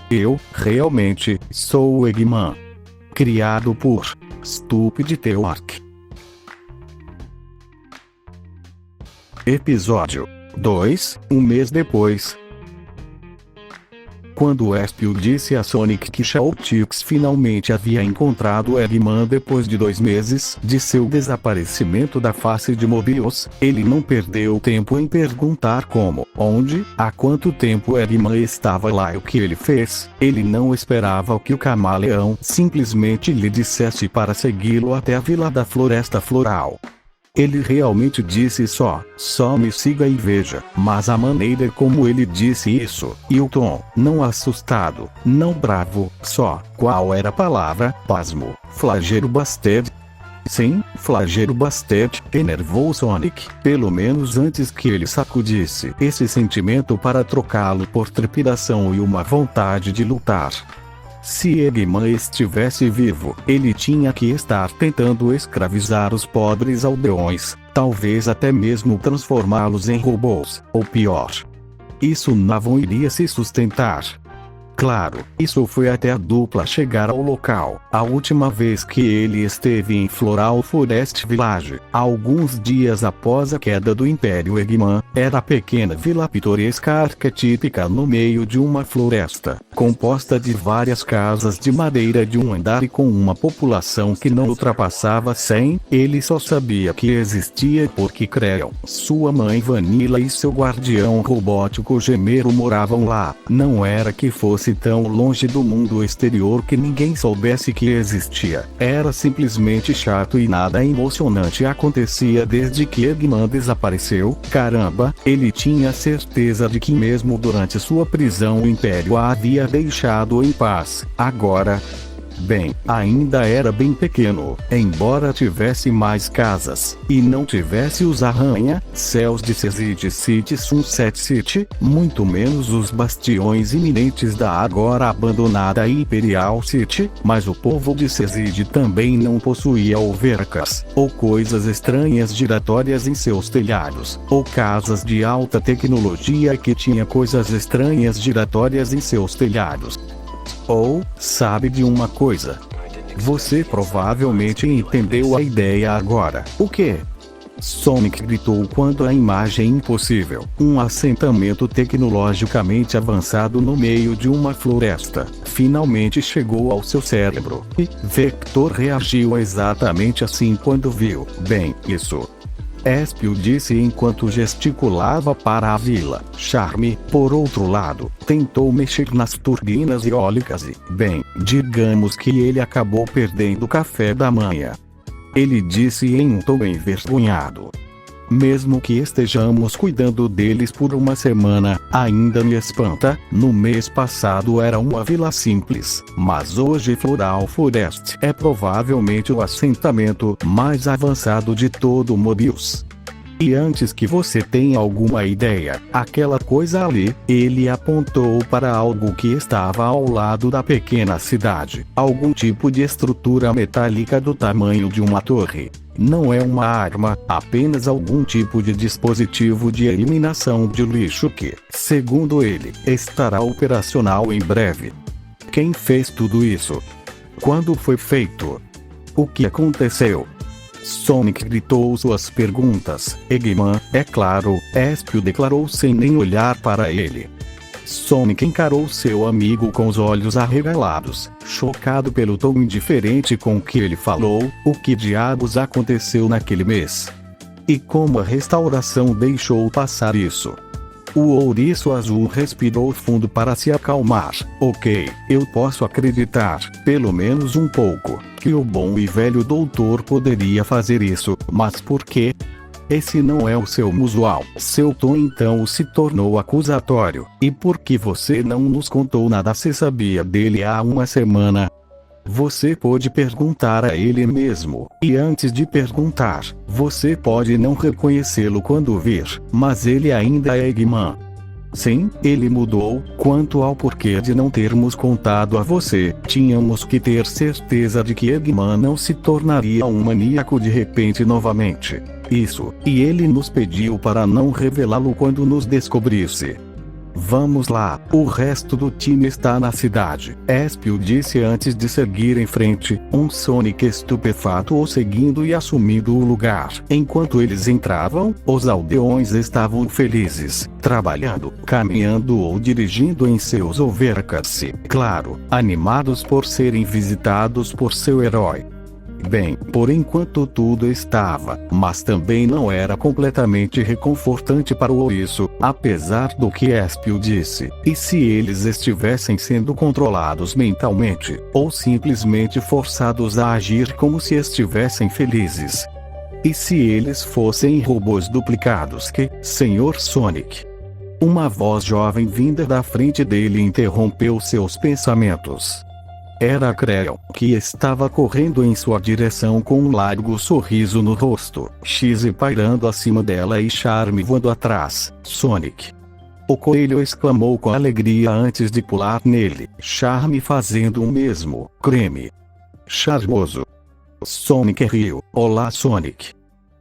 Eu, realmente, sou o Eggman. Criado por Stupid Teork. Episódio 2, um mês depois. Quando Espio disse a Sonic que Chaotix finalmente havia encontrado Eggman depois de 2 meses de seu desaparecimento da face de Mobius, ele não perdeu tempo em perguntar como, onde, há quanto tempo Eggman estava lá e o que ele fez. Ele não esperava que o camaleão simplesmente lhe dissesse para segui-lo até a Vila da Floresta Floral. Ele realmente disse só me siga e veja, mas a maneira como ele disse isso, e o tom, não assustado, não bravo, qual era a palavra? Pasmo, Flagellabasted. Sim, Flagellabasted, enervou Sonic, pelo menos antes que ele sacudisse esse sentimento para trocá-lo por trepidação e uma vontade de lutar. Se Eggman estivesse vivo, ele tinha que estar tentando escravizar os pobres aldeões, talvez até mesmo transformá-los em robôs, ou pior. Isso não iria se sustentar. Claro, isso foi até a dupla chegar ao local, a última vez que ele esteve em Floral Forest Village, alguns dias após a queda do Império Eggman. Era a pequena vila pitoresca arquetípica no meio de uma floresta, composta de várias casas de madeira de um andar e com uma população que não ultrapassava 100, ele só sabia que existia porque Creon, sua mãe Vanilla e seu guardião robótico Gemero moravam lá. Não era que fosse tão longe do mundo exterior que ninguém soubesse que existia. Era simplesmente chato e nada emocionante acontecia desde que Eggman desapareceu. Caramba, ele tinha certeza de que mesmo durante sua prisão o Império a havia deixado em paz. Agora, bem, ainda era bem pequeno, embora tivesse mais casas, e não tivesse os arranha-céus de Seed City Sunset City, muito menos os bastiões iminentes da agora abandonada Imperial City, mas o povo de Seed também não possuía alvercas, ou coisas estranhas giratórias em seus telhados, ou casas de alta tecnologia que tinha coisas estranhas giratórias em seus telhados. Ou, sabe de uma coisa? Você provavelmente entendeu a ideia agora. O quê? Sonic gritou quando a imagem impossível, um assentamento tecnologicamente avançado no meio de uma floresta, finalmente chegou ao seu cérebro. E Vector reagiu exatamente assim quando viu. Bem, isso. Espio disse enquanto gesticulava para a vila. Charme, por outro lado, tentou mexer nas turbinas eólicas e, bem, digamos que ele acabou perdendo o café da manhã. Ele disse em um tom envergonhado. Mesmo que estejamos cuidando deles por uma semana, ainda me espanta. No mês passado era uma vila simples, mas hoje Floral Forest é provavelmente o assentamento mais avançado de todo Mobius. E antes que você tenha alguma ideia, aquela coisa ali, ele apontou para algo que estava ao lado da pequena cidade, algum tipo de estrutura metálica do tamanho de uma torre. Não é uma arma, apenas algum tipo de dispositivo de eliminação de lixo que, segundo ele, estará operacional em breve. Quem fez tudo isso? Quando foi feito? O que aconteceu? Sonic gritou suas perguntas. Eggman, é claro, Espio declarou sem nem olhar para ele. Sonic encarou seu amigo com os olhos arregalados, chocado pelo tom indiferente com que ele falou. O que diabos aconteceu naquele mês? E como a restauração deixou passar isso? O ouriço azul respirou fundo para se acalmar. Ok, eu posso acreditar, pelo menos um pouco, que o bom e velho doutor poderia fazer isso, mas por quê? Esse não é o seu usual. Seu tom então se tornou acusatório. E por que você não nos contou nada se sabia dele há uma semana? Você pode perguntar a ele mesmo, e antes de perguntar, você pode não reconhecê-lo quando vir, mas ele ainda é Eggman. Sim, ele mudou. Quanto ao porquê de não termos contado a você, tínhamos que ter certeza de que Eggman não se tornaria um maníaco de repente novamente. Isso, e ele nos pediu para não revelá-lo quando nos descobrisse. Vamos lá, o resto do time está na cidade, Espio disse antes de seguir em frente, um Sonic estupefato o seguindo e assumindo o lugar. Enquanto eles entravam, os aldeões estavam felizes, trabalhando, caminhando ou dirigindo em seus overcars, claro, animados por serem visitados por seu herói. Bem, por enquanto tudo estava, mas também não era completamente reconfortante para o ouriço, apesar do que Espio disse. E se eles estivessem sendo controlados mentalmente, ou simplesmente forçados a agir como se estivessem felizes? E se eles fossem robôs duplicados que, Sr. Sonic? Uma voz jovem vinda da frente dele interrompeu seus pensamentos. Era Creon, que estava correndo em sua direção com um largo sorriso no rosto, X pairando acima dela e Charme voando atrás. Sonic! O coelho exclamou com alegria antes de pular nele, Charme fazendo o mesmo. Creme! Charmoso! Sonic riu. Olá, Sonic!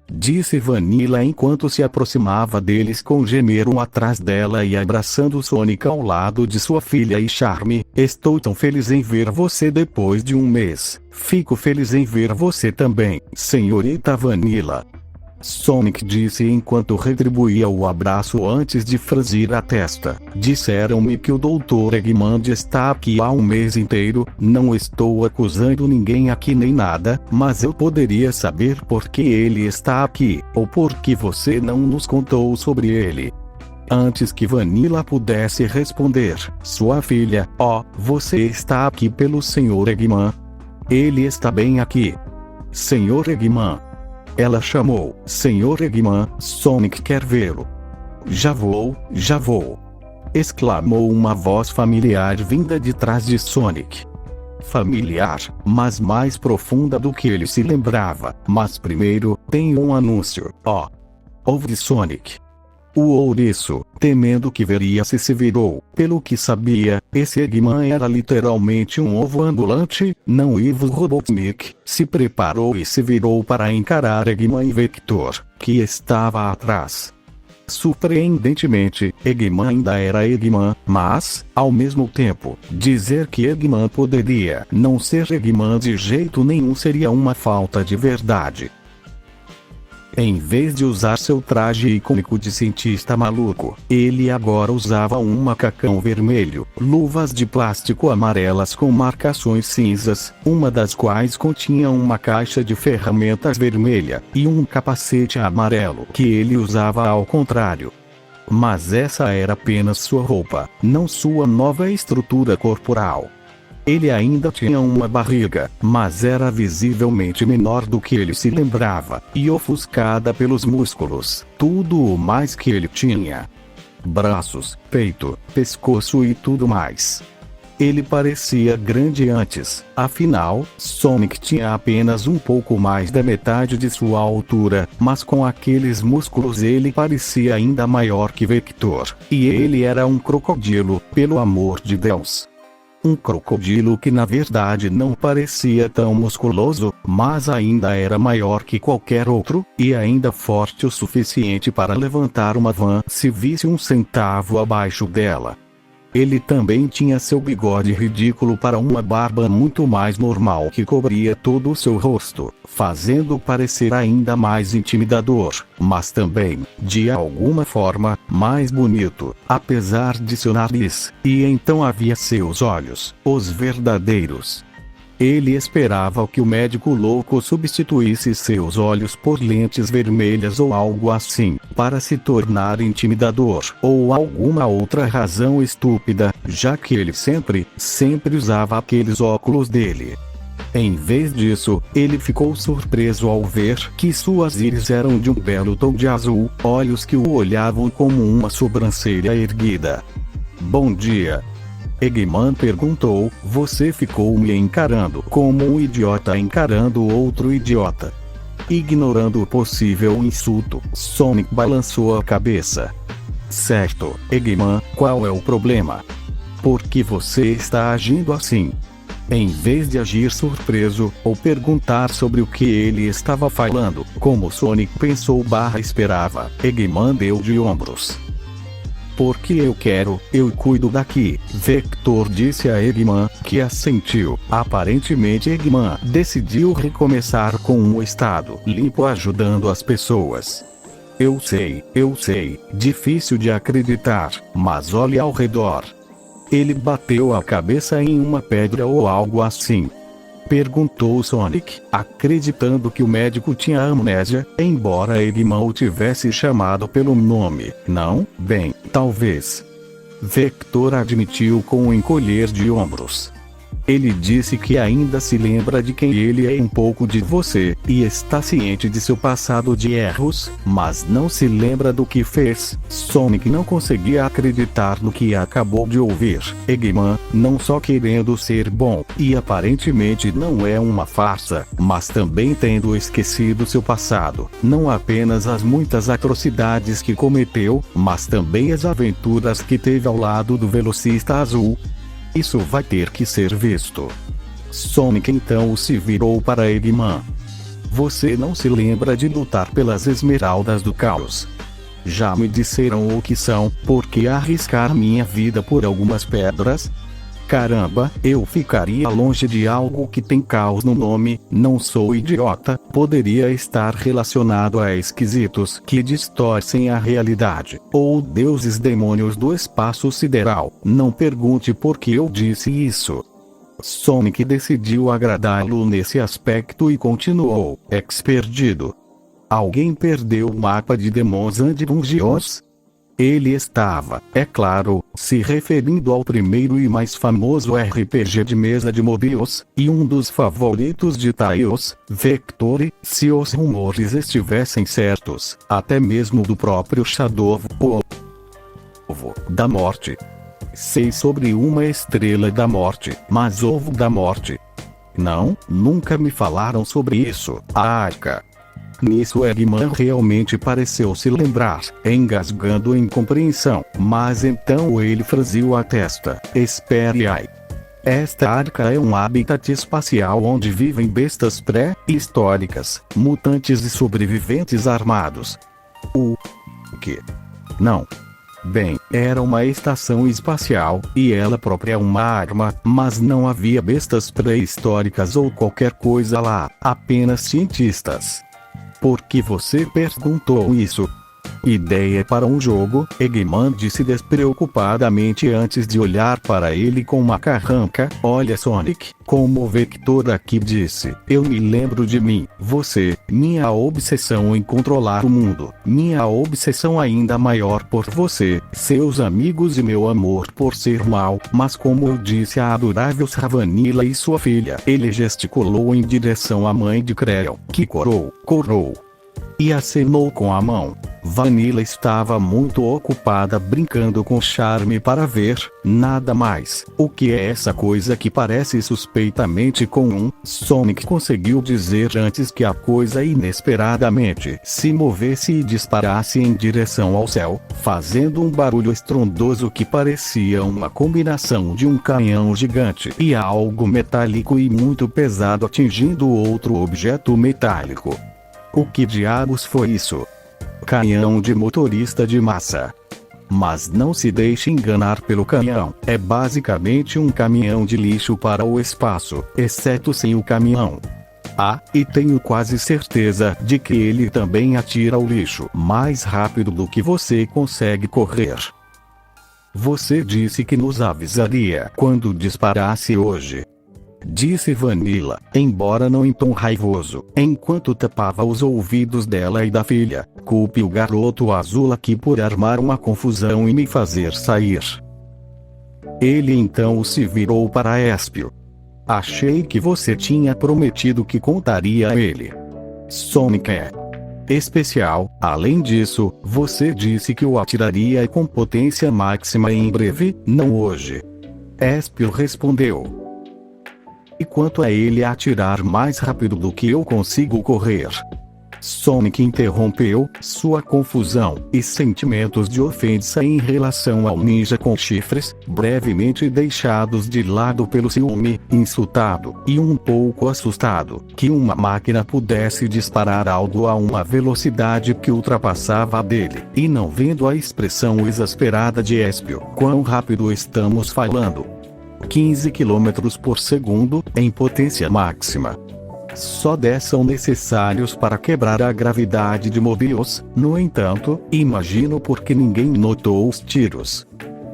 Disse Vanilla enquanto se aproximava deles com Gemeron atrás dela e abraçando Sonic ao lado de sua filha e Charme. Estou tão feliz em ver você depois de um mês. Fico feliz em ver você também, senhorita Vanilla. Sonic disse enquanto retribuía o abraço antes de franzir a testa. Disseram-me que o Dr. Eggman está aqui há um mês inteiro. Não estou acusando ninguém aqui nem nada, mas eu poderia saber por que ele está aqui, ou por que você não nos contou sobre ele. Antes que Vanilla pudesse responder, sua filha, você está aqui pelo Sr. Eggman? Ele está bem aqui. Sr. Eggman. Ela chamou, Sr. Eggman, Sonic quer vê-lo. Já vou, exclamou uma voz familiar vinda de trás de Sonic. Familiar, mas mais profunda do que ele se lembrava. Mas primeiro, tem um anúncio. Ouve Sonic. O ouriço, temendo que veria se virou. Pelo que sabia, esse Eggman era literalmente um ovo ambulante, não Ivo Robotnik. Se preparou e se virou para encarar Eggman e Vector, que estava atrás. Surpreendentemente, Eggman ainda era Eggman, mas, ao mesmo tempo, dizer que Eggman poderia não ser Eggman de jeito nenhum seria uma falta de verdade. Em vez de usar seu traje icônico de cientista maluco, ele agora usava um macacão vermelho, luvas de plástico amarelas com marcações cinzas, uma das quais continha uma caixa de ferramentas vermelha, e um capacete amarelo que ele usava ao contrário. Mas essa era apenas sua roupa, não sua nova estrutura corporal. Ele ainda tinha uma barriga, mas era visivelmente menor do que ele se lembrava, e ofuscada pelos músculos, tudo o mais que ele tinha. Braços, peito, pescoço e tudo mais. Ele parecia grande antes, afinal, Sonic tinha apenas um pouco mais da metade de sua altura, mas com aqueles músculos ele parecia ainda maior que Vector, e ele era um crocodilo, pelo amor de Deus. Um crocodilo que na verdade não parecia tão musculoso, mas ainda era maior que qualquer outro, e ainda forte o suficiente para levantar uma van se visse um centavo abaixo dela. Ele também tinha seu bigode ridículo para uma barba muito mais normal que cobria todo o seu rosto, fazendo parecer ainda mais intimidador, mas também, de alguma forma, mais bonito, apesar de seu nariz, e então havia seus olhos, os verdadeiros. Ele esperava que o médico louco substituísse seus olhos por lentes vermelhas ou algo assim, para se tornar intimidador, ou alguma outra razão estúpida, já que ele sempre usava aqueles óculos dele. Em vez disso, ele ficou surpreso ao ver que suas íris eram de um belo tom de azul, olhos que o olhavam como uma sobrancelha erguida. Bom dia. Eggman perguntou, você ficou me encarando como um idiota encarando outro idiota. Ignorando o possível insulto, Sonic balançou a cabeça. Certo, Eggman, qual é o problema? Por que você está agindo assim? Em vez de agir surpreso, ou perguntar sobre o que ele estava falando, como Sonic pensou/esperava, Eggman deu de ombros. Porque eu quero, eu cuido daqui. Vector disse a Eggman, que assentiu. Aparentemente Eggman decidiu recomeçar com um estado limpo ajudando as pessoas. Eu sei, difícil de acreditar, mas olhe ao redor. Ele bateu a cabeça em uma pedra ou algo assim? Perguntou Sonic, acreditando que o médico tinha amnésia, embora Eggman o tivesse chamado pelo nome. Não, bem, talvez. Vector admitiu com um encolher de ombros. Ele disse que ainda se lembra de quem ele é, um pouco de você, e está ciente de seu passado de erros, mas não se lembra do que fez. Sonic não conseguia acreditar no que acabou de ouvir. Eggman, não só querendo ser bom, e aparentemente não é uma farsa, mas também tendo esquecido seu passado. Não apenas as muitas atrocidades que cometeu, mas também as aventuras que teve ao lado do velocista azul. Isso vai ter que ser visto. Sonic então se virou para Eggman. Você não se lembra de lutar pelas esmeraldas do caos? Já me disseram o que são, por que arriscar minha vida por algumas pedras? Caramba, eu ficaria longe de algo que tem caos no nome, não sou idiota, poderia estar relacionado a esquisitos que distorcem a realidade, ou deuses demônios do espaço sideral. Não pergunte por que eu disse isso. Sonic decidiu agradá-lo nesse aspecto e continuou, perdido. Alguém perdeu o mapa de Demons and Dungeons? Ele estava, é claro, se referindo ao primeiro e mais famoso RPG de mesa de Mobius, e um dos favoritos de Tails, Vector. Se os rumores estivessem certos, até mesmo do próprio Shadow, Ovo da Morte. Sei sobre uma estrela da morte, mas Ovo da Morte? Não, nunca me falaram sobre isso. Arca. Nisso Eggman realmente pareceu se lembrar, engasgando em compreensão, mas então ele franziu a testa. Espere aí. Esta arca é um habitat espacial onde vivem bestas pré-históricas, mutantes e sobreviventes armados. O quê? Não. Bem, era uma estação espacial, e ela própria uma arma, mas não havia bestas pré-históricas ou qualquer coisa lá, apenas cientistas. Por que você perguntou isso? Ideia para um jogo, Eggman disse despreocupadamente antes de olhar para ele com uma carranca. Olha Sonic, como o Vector aqui disse, eu me lembro de mim, você, minha obsessão em controlar o mundo, minha obsessão ainda maior por você, seus amigos e meu amor por ser mal, mas como eu disse à adorável Vanilla e sua filha, ele gesticulou em direção à mãe de Creel, que corou, e acenou com a mão. Vanilla estava muito ocupada brincando com Charme para ver, nada mais. O que é essa coisa que parece suspeitamente comum? Sonic conseguiu dizer antes que a coisa inesperadamente se movesse e disparasse em direção ao céu, fazendo um barulho estrondoso que parecia uma combinação de um canhão gigante e algo metálico e muito pesado atingindo outro objeto metálico. O que diabos foi isso? Canhão de motorista de massa. Mas não se deixe enganar pelo canhão, é basicamente um caminhão de lixo para o espaço, exceto sem o caminhão. Ah, e tenho quase certeza de que ele também atira o lixo mais rápido do que você consegue correr. Você disse que nos avisaria quando disparasse hoje, disse Vanilla, embora não em tom raivoso, enquanto tapava os ouvidos dela e da filha. Culpe o garoto azul aqui por armar uma confusão e me fazer sair. Ele então se virou para Espio. Achei que você tinha prometido que contaria a ele. Sonic é especial. Além disso, você disse que o atiraria com potência máxima em breve, não hoje. Espio respondeu. E quanto a ele atirar mais rápido do que eu consigo correr? Sonic interrompeu sua confusão e sentimentos de ofensa em relação ao ninja com chifres, brevemente deixados de lado pelo ciúme, insultado e um pouco assustado que uma máquina pudesse disparar algo a uma velocidade que ultrapassava a dele, e não vendo a expressão exasperada de Espio. Quão rápido estamos falando? 15 km por segundo, em potência máxima. Só 10 são necessários para quebrar a gravidade de Mobius. No entanto, imagino porque ninguém notou os tiros.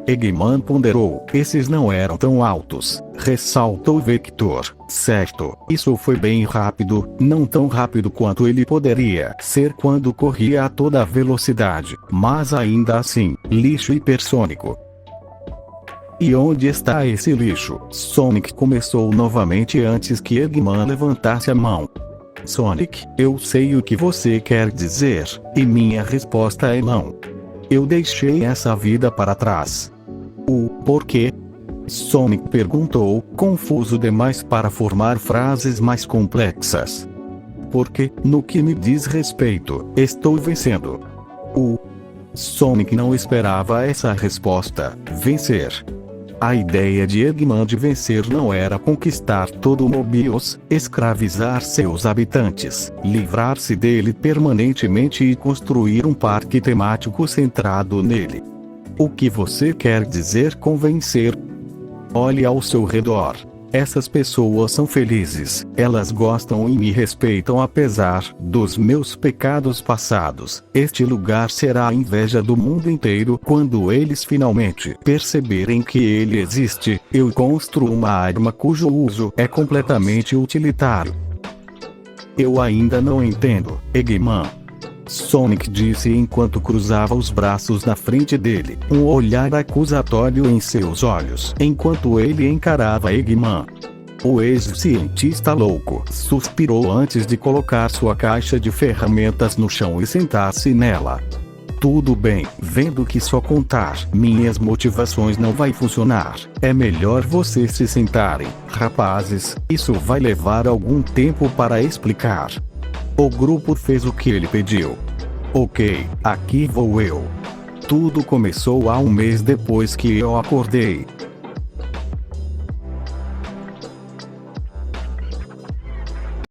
Eggman ponderou. Esses não eram tão altos, ressaltou Vector. Certo, isso foi bem rápido, não tão rápido quanto ele poderia ser quando corria a toda velocidade, mas ainda assim, lixo hipersônico. E onde está esse lixo? Sonic começou novamente antes que Eggman levantasse a mão. Sonic, eu sei o que você quer dizer, e minha resposta é não. Eu deixei essa vida para trás. O porquê? Sonic perguntou, confuso demais para formar frases mais complexas. Porque, no que me diz respeito, estou vencendo. Sonic não esperava essa resposta. Vencer. A ideia de Eggman de vencer não era conquistar todo o Mobius, escravizar seus habitantes, livrar-se dele permanentemente e construir um parque temático centrado nele. O que você quer dizer com vencer? Olhe ao seu redor. Essas pessoas são felizes, elas gostam e me respeitam apesar dos meus pecados passados. Este lugar será a inveja do mundo inteiro quando eles finalmente perceberem que ele existe. Eu construo uma arma cujo uso é completamente utilitário. Eu ainda não entendo, Eggman. Sonic disse enquanto cruzava os braços na frente dele, um olhar acusatório em seus olhos, enquanto ele encarava Eggman. O ex-cientista louco suspirou antes de colocar sua caixa de ferramentas no chão e sentar-se nela. Tudo bem, vendo que só contar minhas motivações não vai funcionar. É melhor vocês se sentarem, rapazes, isso vai levar algum tempo para explicar. O grupo fez o que ele pediu. Ok, aqui vou eu. Tudo começou há um mês depois que eu acordei.